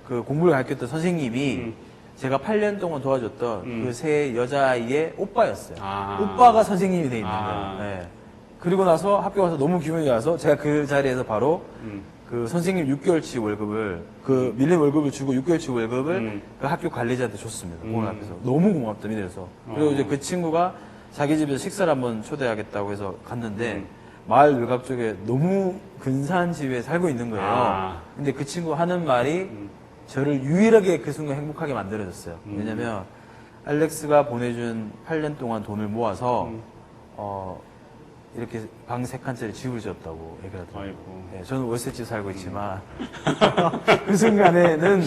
그 공부를 가르쳤던 선생님이 제가 8년 동안 도와줬던 그 세 여자아이의 오빠였어요. 오빠가 선생님이 돼 있는 거예요. 네. 그리고 나서 학교 가서 너무 기분이 좋아서 제가 그 자리에서 바로 그 선생님 6개월치 월급을 그 밀린 월급을 주고 6개월치 월급을 그 학교 관리자한테 줬습니다. 공원 앞에서. 너무 고맙다 이래서. 그리고 이제 그 친구가 자기 집에서 식사를 한번 초대하겠다고 해서 갔는데 마을 외곽 쪽에 너무 근사한 집에 살고 있는 거예요. 근데 그 친구 하는 말이 저를 유일하게 그 순간 행복하게 만들어줬어요. 왜냐면 알렉스가 보내준 8년 동안 돈을 모아서 이렇게 방 3칸짜리 집을 지었다고 얘기를 하더라고요. 네, 저는 월세집 살고 있지만 그 순간에는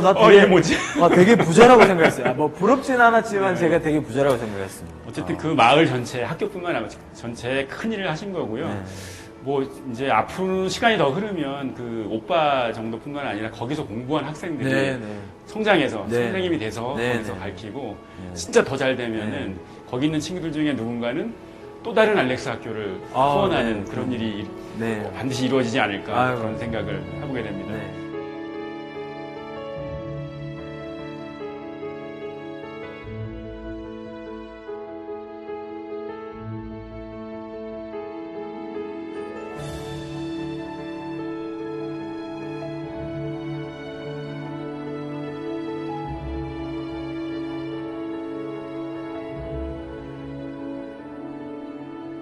나 되게, 뭐지? 되게 부자라고 생각했어요. 뭐 부럽진 않았지만 제가 되게 부자라고 생각했습니다. 어쨌든 그 마을 전체, 학교뿐만 아니라 전체에 큰 일을 하신 거고요. 네. 뭐 이제 앞으로 시간이 더 흐르면 그 오빠 정도뿐만 아니라 거기서 공부한 학생들이 성장해서 네. 선생님이 돼서 네, 거기서 네. 가르치고 진짜 더 잘 되면은 거기 있는 친구들 중에 누군가는 또 다른 알렉스 학교를 후원하는 그런 일이 반드시 이루어지지 않을까 그런 생각을 해보게 됩니다. 네.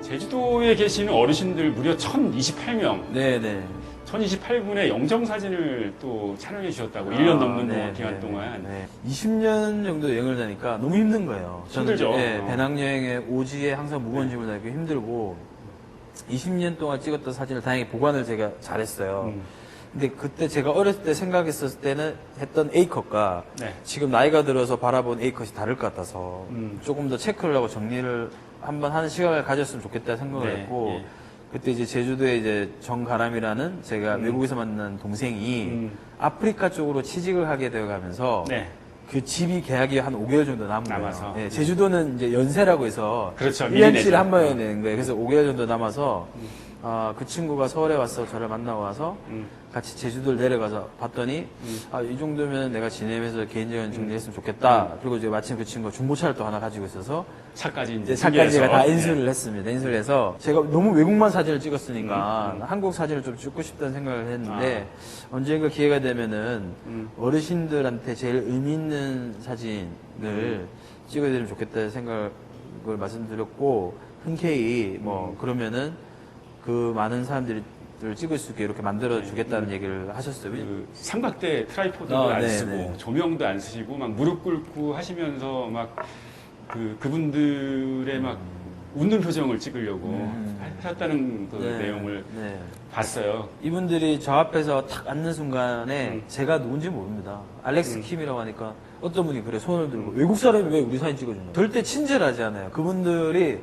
제주도에 계시는 어르신들 무려 1028명, 네네. 1028분의 영정사진을 또 촬영해 주셨다고, 1년 넘는 네, 기간 네, 동안. 네. 20년 정도 여행을 다니까 너무 힘든 거예요. 저는 힘들죠. 네, 배낭여행에 오지에 항상 무거운 짐을 다니고 힘들고 20년 동안 찍었던 사진을 다행히 보관을 제가 잘했어요. 근데 그때 제가 어렸을 때 생각했었을 때는 했던 A컷과 네. 지금 나이가 들어서 바라본 A컷이 다를 것 같아서 조금 더 체크를 하고 정리를 한번 하는 시간을 가졌으면 좋겠다 생각을 네, 했고 예. 그때 이제 제주도에 이제 정가람이라는 제가 외국에서 만난 동생이 아프리카 쪽으로 취직을 하게 되어 가면서 네. 그 집이 계약이 한 5개월 정도 남은 남아서. 거예요. 예, 제주도는 이제 연세라고 해서 그렇죠. 미리 1년치를 내죠. 한 번에 내는 거예요. 그래서 5개월 정도 남아서 그 친구가 서울에 와서 저를 만나고 와서 같이 제주도를 내려가서 봤더니 이 정도면 내가 지내면서 개인적인 정리했으면 좋겠다. 그리고 이제 마침 그 친구가 중고차를 또 하나 가지고 있어서 차까지 이제 이제 차까지 제가 다 준비해서. 인수를 했습니다. 인수를 해서 제가 너무 외국만 사진을 찍었으니까 한국 사진을 좀 찍고 싶다는 생각을 했는데 언젠가 기회가 되면은 어르신들한테 제일 의미 있는 사진을 찍어야 되면 좋겠다는 생각을 말씀드렸고 흔쾌히 뭐 그러면은 그 많은 사람들을 찍을 수 있게 이렇게 만들어 주겠다는 얘기를 하셨어요. 그 삼각대 트라이포드도 안 네, 쓰고 네. 조명도 안 쓰시고 막 무릎 꿇고 하시면서 막 그분들의 막 웃는 표정을 찍으려고 하셨다는 그 내용을 네. 봤어요. 이분들이 저 앞에서 탁 앉는 순간에 제가 누군지 모릅니다. 알렉스 킴이라고 하니까 어떤 분이 그래 손을 들고 외국 사람이 왜 우리 사진 찍어주냐. 절대 친절하지 않아요. 그분들이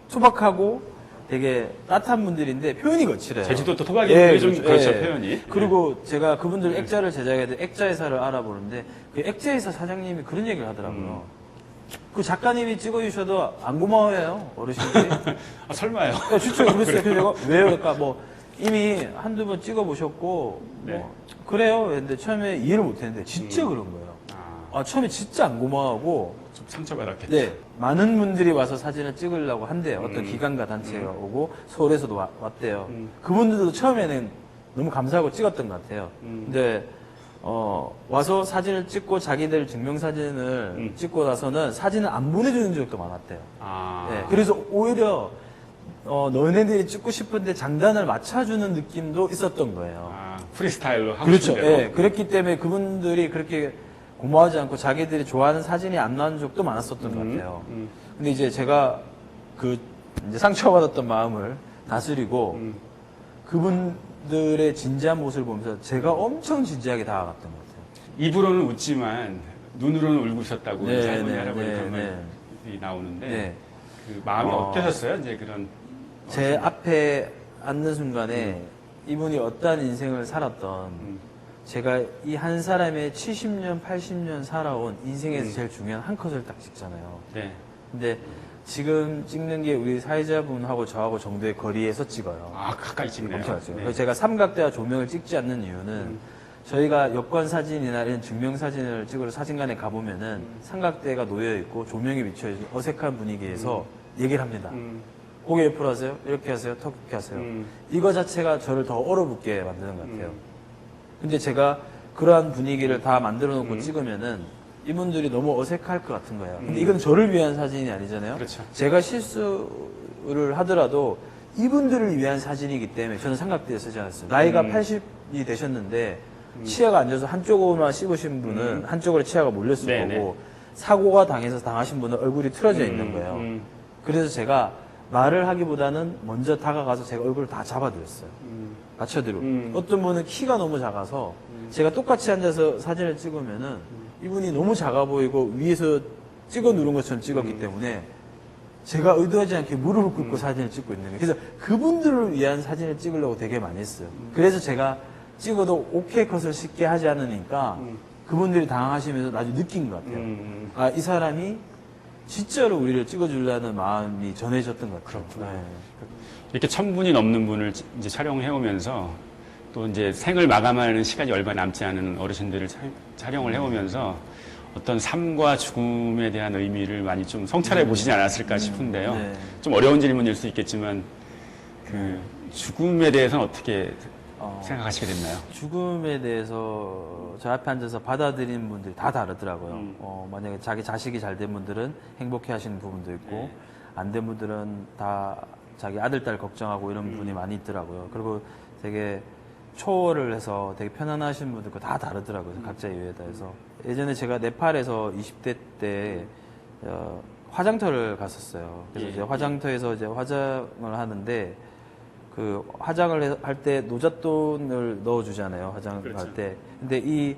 소박하고 되게 따뜻한 분들인데 표현이 거칠어요. 제주도 또 토박이들이 좀 그렇죠, 표현이. 그리고 제가 그분들 액자를 제작했는데 액자회사를 알아보는데 그 액자회사 사장님이 그런 얘기를 하더라고요. 그 작가님이 찍어주셔도 안 고마워해요, 어르신들이. 아, 설마요. 진짜 그랬어요. 그래서 내가 왜요? 그러니까 뭐 이미 한두 번 찍어보셨고 네. 뭐 그래요. 근데 처음에 이해를 못했는데 진짜 그런 거예요. 처음에 진짜 안 고마워하고 좀 상처받았겠죠. 네, 많은 분들이 와서 사진을 찍으려고 한대요. 어떤 기관과 단체가 오고 서울에서도 왔대요. 그분들도 처음에는 너무 감사하고 찍었던 것 같아요. 근데 와서 사진을 찍고 자기들 증명사진을 찍고 나서는 사진을 안 보내주는 적도 많았대요. 아, 네, 그래서 오히려 너네들이 찍고 싶은데 장단을 맞춰주는 느낌도 있었던 거예요. 프리스타일로 하고 그렇죠. 싶은 대로. 예, 그랬기 때문에 그분들이 그렇게 고마워하지 않고 자기들이 좋아하는 사진이 안 나온 적도 많았었던 것 같아요. 근데 이제 제가 이제 상처받았던 마음을 다스리고 그분들의 진지한 모습을 보면서 제가 엄청 진지하게 다가갔던 것 같아요. 입으로는 웃지만 눈으로는 울고 있었다고 네, 할머니 네, 할아버지 네, 그런 네. 말이 나오는데 네. 그 마음이 어떠셨어요? 이제 그런 제 앞에 앉는 순간에 이분이 어떠한 인생을 살았던 제가 이 한 사람의 70년, 80년 살아온 인생에서 제일 중요한 한 컷을 딱 찍잖아요. 네. 근데 지금 찍는 게 우리 사회자분하고 저하고 정도의 거리에서 찍어요. 가까이 찍네요. 엄청 찍어요. 네. 그래서 제가 삼각대와 조명을 찍지 않는 이유는 저희가 여권 사진이나 이런 증명 사진을 찍으러 사진관에 가보면은 삼각대가 놓여 있고 조명이 비춰 있는 어색한 분위기에서 얘기를 합니다. 고개 옆으로 하세요. 이렇게 하세요. 턱 이렇게 하세요. 이거 자체가 저를 더 얼어붙게 만드는 것 같아요. 근데 제가 그러한 분위기를 다 만들어 놓고 찍으면은 이분들이 너무 어색할 것 같은 거예요. 근데 이건 저를 위한 사진이 아니잖아요. 그렇죠. 제가 실수를 하더라도 이분들을 위한 사진이기 때문에 저는 삼각대에 쓰지 않았어요. 나이가 80이 되셨는데 치아가 안 좋아서 한쪽으로만 씹으신 분은 한쪽으로 치아가 몰렸을 네, 거고 사고가 당하신 분은 얼굴이 틀어져 있는 거예요. 그래서 제가 말을 하기보다는 먼저 다가가서 제가 얼굴을 다 잡아드렸어요. 맞춰드리고. 어떤 분은 키가 너무 작아서 제가 똑같이 앉아서 사진을 찍으면은 이분이 너무 작아 보이고 위에서 찍어 누른 것처럼 찍었기 때문에 제가 의도하지 않게 무릎을 꿇고 사진을 찍고 있는 거예요. 그래서 그분들을 위한 사진을 찍으려고 되게 많이 했어요. 그래서 제가 찍어도 오케이 컷을 쉽게 하지 않으니까 그분들이 당황하시면서 나중에 느낀 것 같아요. 이 사람이 진짜로 우리를 찍어주려는 마음이 전해졌던 것 같아요. 그렇구나. 네. 이렇게 1000분이 넘는 분을 이제 촬영해 오면서 또 이제 생을 마감하는 시간이 얼마 남지 않은 어르신들을 촬영을 해오면서 어떤 삶과 죽음에 대한 의미를 많이 좀 성찰해 보시지 않았을까 싶은데요. 네. 좀 어려운 질문일 수 있겠지만 그 죽음에 대해서는 어떻게 생각하시게 됐나요? 죽음에 대해서 저 앞에 앉아서 받아들이는 분들이 다 다르더라고요. 만약에 자기 자식이 잘 된 분들은 행복해 하시는 부분도 있고, 안 된 분들은 다 자기 아들, 딸 걱정하고 이런 분이 많이 있더라고요. 그리고 되게 초월을 해서 되게 편안하신 분들과 다 다르더라고요. 각자 이유에 따라서. 예전에 제가 네팔에서 20대 때 화장터를 갔었어요. 그래서 예, 이제 화장터에서 이제 화장을 하는데 그 화장을 할 때 노잣돈을 넣어주잖아요. 화장을 그렇죠. 할 때. 근데 이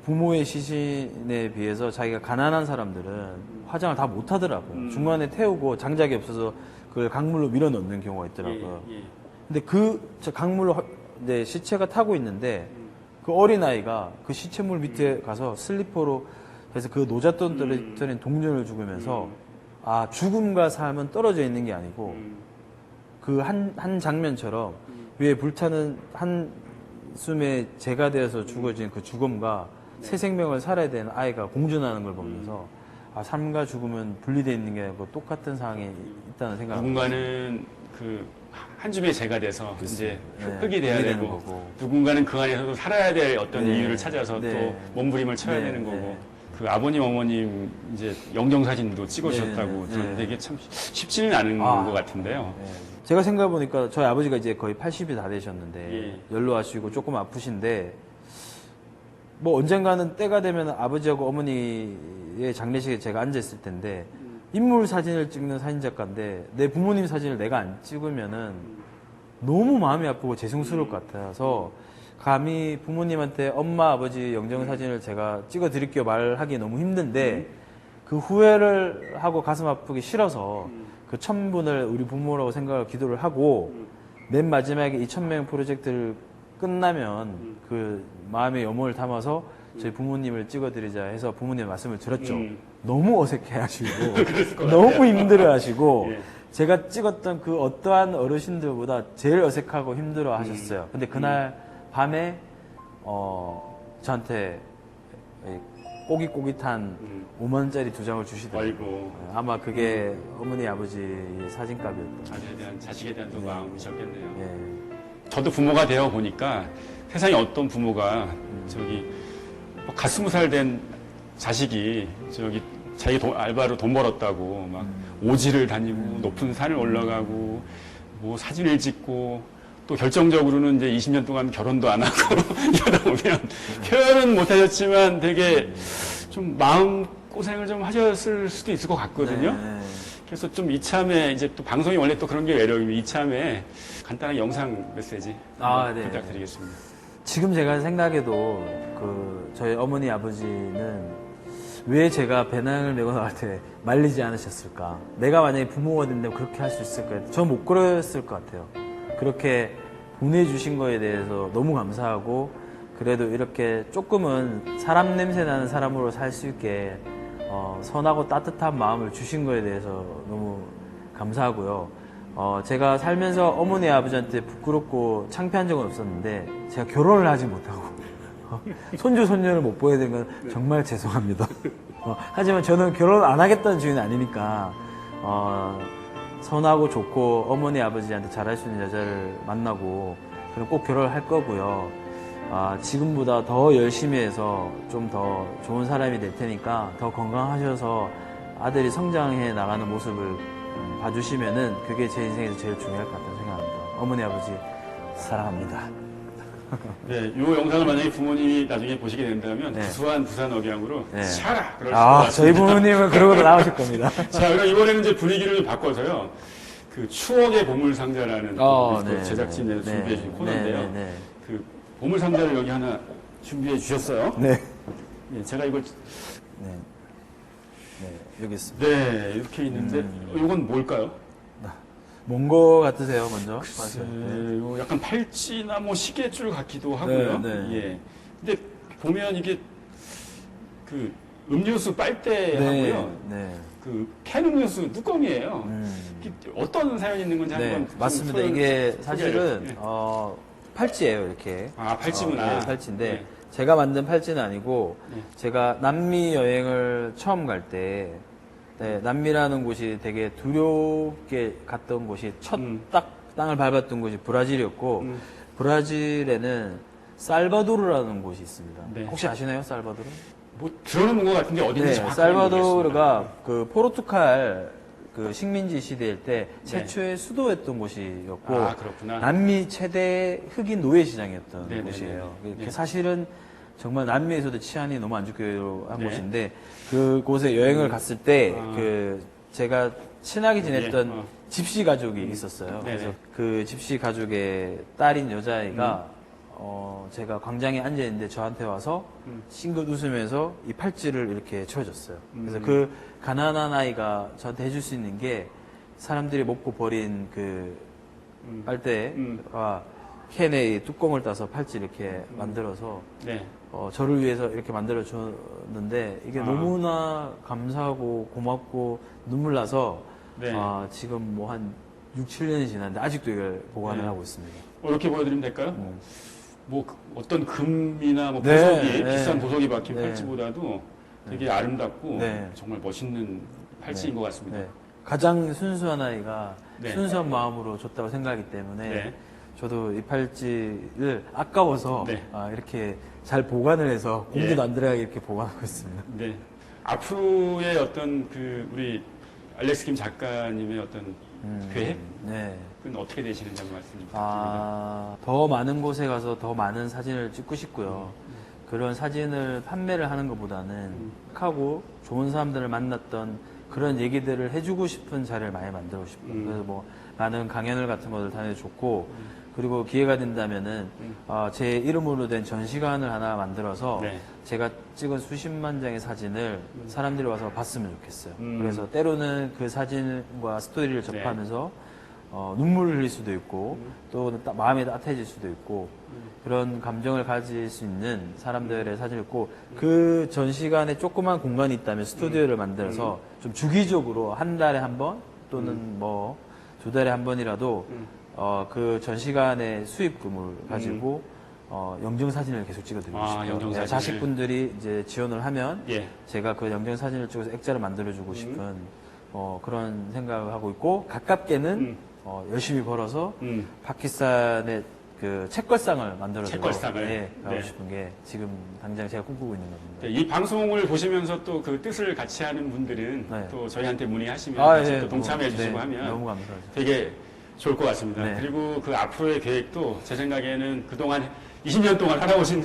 부모의 시신에 비해서 자기가 가난한 사람들은 화장을 다 못하더라고요. 중간에 태우고 장작이 없어서 그걸 강물로 밀어 넣는 경우가 있더라고요. 예, 예. 근데 저 강물로 이제 시체가 타고 있는데 그 어린아이가 그 시체물 밑에 가서 슬리퍼로 해서 그 노잣돈 떨어뜨린 동전을 죽으면서 아, 죽음과 삶은 떨어져 있는 게 아니고 그 한 장면처럼 위에 불타는 한숨에 재가 되어서 죽어진 그 죽음과 새 생명을 살아야 되는 아이가 공존하는 걸 보면서 아, 삶과 죽음은 분리되어 있는 게 아니고 똑같은 상황에 있다는 생각을 누군가는 그 한 줌의 재가 돼서 이제 네, 흙이 돼야 되는 되고 거고. 누군가는 그 안에서도 살아야 될 어떤 네, 이유를 찾아서 네. 또 몸부림을 쳐야 네, 되는 거고 네. 그 아버님 어머님 이제 영정 사진도 찍으셨다고 네, 들었는데 네. 이게 참 쉽지는 않은 아. 것 같은데요. 네. 제가 생각해보니까 저희 아버지가 이제 거의 80이 다 되셨는데 예. 연로하시고 조금 아프신데 뭐 언젠가는 때가 되면 아버지하고 어머니의 장례식에 제가 앉아있을 텐데 인물 사진을 찍는 사진작가인데 내 부모님 사진을 내가 안 찍으면은 너무 마음이 아프고 죄송스러울 것 같아서 감히 부모님한테 엄마 아버지 영정 사진을 제가 찍어 드릴게요 말하기 너무 힘든데 그 후회를 하고 가슴 아프기 싫어서 그 1000분을 우리 부모라고 생각을 기도를 하고 맨 마지막에 이 1000명 프로젝트를 끝나면 그 마음의 염원을 담아서 저희 부모님을 찍어드리자 해서 부모님 말씀을 드렸죠. 너무 어색해 하시고 너무 힘들어 하시고 예. 제가 찍었던 그 어떠한 어르신들보다 제일 어색하고 힘들어 하셨어요. 근데 그날 밤에 저한테 꼬깃꼬깃한 5만원짜리 2장을 주시더라고요. 아이고 아마 그게 어머니 아버지의 사진값이었던 자식에 대한 자식에 대한 또 마음이셨겠네요. 예. 저도 부모가 되어 보니까 세상에 어떤 부모가 저기 뭐 갓 20살 된 자식이 저기 자기 알바로 돈 벌었다고 막 오지를 다니고 높은 산을 올라가고 뭐 사진을 찍고 또 결정적으로는 이제 20년 동안 결혼도 안 하고 이러다 보면 표현은 못 하셨지만 되게 좀 마음 고생을 좀 하셨을 수도 있을 것 같거든요. 네. 그래서 좀 이참에 이제 또 방송이 원래 또 그런 게 매력이면 이참에 간단한 영상 메시지 네. 부탁드리겠습니다. 지금 제가 생각해도 그 저희 어머니 아버지는 왜 제가 배낭을 메고 나갈 때 말리지 않으셨을까? 내가 만약에 부모가 된다면 그렇게 할 수 있을까요? 전 못 그랬을 것 같아요. 그렇게 보내주신 거에 대해서 너무 감사하고 그래도 이렇게 조금은 사람 냄새 나는 사람으로 살 수 있게 선하고 따뜻한 마음을 주신 거에 대해서 너무 감사하고요. 제가 살면서 어머니 아버지한테 부끄럽고 창피한 적은 없었는데 제가 결혼을 하지 못하고 손주 손녀를 못 보게 된 건 정말 죄송합니다. 하지만 저는 결혼 안 하겠다는 주의는 아니니까 선하고 좋고 어머니 아버지한테 잘할 수 있는 여자를 만나고 그럼 꼭 결혼을 할 거고요. 지금보다 더 열심히 해서 좀 더 좋은 사람이 될 테니까 더 건강하셔서 아들이 성장해 나가는 모습을 봐주시면은 그게 제 인생에서 제일 중요할 것 같다는 생각합니다. 어머니 아버지 사랑합니다. 네, 이 영상을 만약에 부모님이 나중에 보시게 된다면 네. 구수한 부산 억양으로 네. 차라 그럴 것 같습니다. 저희 부모님은 그러고도 나오실 겁니다. 자, 그럼 이번에는 이제 분위기를 좀 바꿔서요. 그 추억의 보물상자라는 그 제작진에서 준비해 주신 코너인데요. 네. 그 보물상자를 여기 하나 준비해 주셨어요. 네. 네, 제가 이걸 네. 여기 있습니다. 네 이렇게 있는데 이건 뭘까요? 뭔거 같으세요, 먼저? 이거 약간 팔찌나 뭐 시계줄 같기도 하고요. 네. 예. 근데 보면 이게 그 음료수 빨대하고요. 네. 그 캔 음료수 뚜껑이에요. 이게 어떤 사연이 있는 건지 네, 한번 좀 맞습니다. 이게 소개를- 사실은 예. 팔찌예요, 이렇게. 아, 팔찌구나. 네, 팔찌인데 네. 제가 만든 팔찌는 아니고 네. 제가 남미 여행을 처음 갈 때 남미라는 곳이 되게 두렵게 갔던 곳이 첫 딱 땅을 밟았던 곳이 브라질이었고 브라질에는 살바도르라는 곳이 있습니다. 네. 혹시 아시나요, 살바도르? 뭐 들어는 것 같은데 어딘지 네, 정확하게 살바도르가 모르겠습니다. 그 포르투갈 그 식민지 시대일 때 최초의 수도였던 곳이었고 아, 그렇구나. 남미 최대 흑인 노예 시장이었던 네네네. 곳이에요. 네. 사실은 정말 남미에서도 치안이 너무 안 좋기로 한 네. 곳인데 그곳에 여행을 갔을 때 아. 그 제가 친하게 지냈던 예, 집시 가족이 있었어요. 네네. 그래서 그 집시 가족의 딸인 여자아이가 제가 광장에 앉아 있는데 저한테 와서 싱긋 웃으면서 이 팔찌를 이렇게 쳐줬어요. 그래서 그 가난한 아이가 저한테 해줄 수 있는 게 사람들이 먹고 버린 그 빨대와 캔의 이 뚜껑을 따서 팔찌 이렇게 만들어서 네. 저를 위해서 이렇게 만들어 줬는데 이게 아. 너무나 감사하고 고맙고 눈물 나서 네. 지금 뭐 한 6, 7년이 지났는데 아직도 이걸 보관을 네. 하고 있습니다. 이렇게 보여드리면 될까요? 뭐 어떤 금이나 뭐 네, 보석이 네. 비싼 보석이 박힌 네. 팔찌보다도 되게 아름답고 네. 정말 멋있는 팔찌인 것 같습니다. 네. 가장 순수한 아이가 네. 순수한 마음으로 줬다고 생각하기 때문에 네. 저도 이 팔찌를 아까워서 네. 이렇게 잘 보관을 해서 공기도 예. 안 들어가게 이렇게 보관하고 있습니다. 네. 앞으로의 어떤 그 우리 알렉스 김 작가님의 어떤 계획은 네. 어떻게 되시는지 한번 말씀 좀 부탁드립니다. 더 많은 곳에 가서 더 많은 사진을 찍고 싶고요. 그런 사진을 판매를 하는 것보다는 하고 좋은 사람들을 만났던 그런 얘기들을 해주고 싶은 자리를 많이 만들고 싶어요. 그래서 뭐 많은 강연을 같은 것을 다녀줬고 그리고 기회가 된다면은 제 이름으로 된 전시관을 하나 만들어서 네. 제가 찍은 수십만 장의 사진을 사람들이 와서 봤으면 좋겠어요. 음. 그래서 때로는 그 사진과 스토리를 접하면서 눈물을 흘릴 수도 있고 또 마음이 따뜻해질 수도 있고 그런 감정을 가질 수 있는 사람들의 사진을 찍고 그 전시관에 조그만 공간이 있다면 스튜디오를 만들어서 좀 주기적으로 한 달에 한 번 또는 뭐 두 달에 한 번이라도 그 전시관의 수입금을 가지고 영정 사진을 계속 찍어드리고 싶어요. 영정사진을. 자식분들이 이제 지원을 하면 예. 제가 그 영정 사진을 찍어서 액자를 만들어주고 싶은 그런 생각을 하고 있고 가깝게는 열심히 벌어서 파키스탄의 그 책걸상을 만들어서 책걸상을. 가고 네. 싶은 게 지금 당장 제가 꿈꾸고 있는 겁니다. 네, 이 방송을 보시면서 또 그 뜻을 같이 하는 분들은 네. 또 저희한테 문의하시면 같이 예, 또 동참해 주시고 네, 하면 너무 감사하죠. 되게 좋을 것 같습니다. 네. 그리고 그 앞으로의 계획도 제 생각에는 그동안 20년 동안 살아오신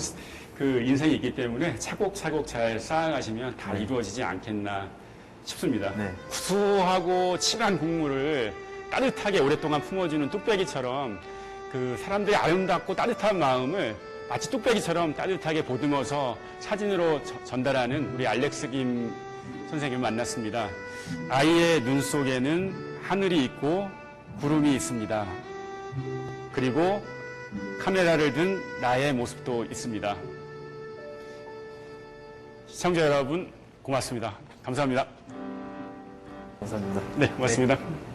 그 인생이 있기 때문에 차곡차곡 잘 쌓아가시면 다 이루어지지 않겠나 싶습니다. 네. 구수하고 칠한 국물을 따뜻하게 오랫동안 품어주는 뚝배기처럼 그 사람들의 아름답고 따뜻한 마음을 마치 뚝배기처럼 따뜻하게 보듬어서 사진으로 전달하는 우리 알렉스 김 선생님을 만났습니다. 아이의 눈 속에는 하늘이 있고 구름이 있습니다. 그리고 카메라를 든 나의 모습도 있습니다. 시청자 여러분 고맙습니다. 감사합니다. 감사합니다. 네, 고맙습니다.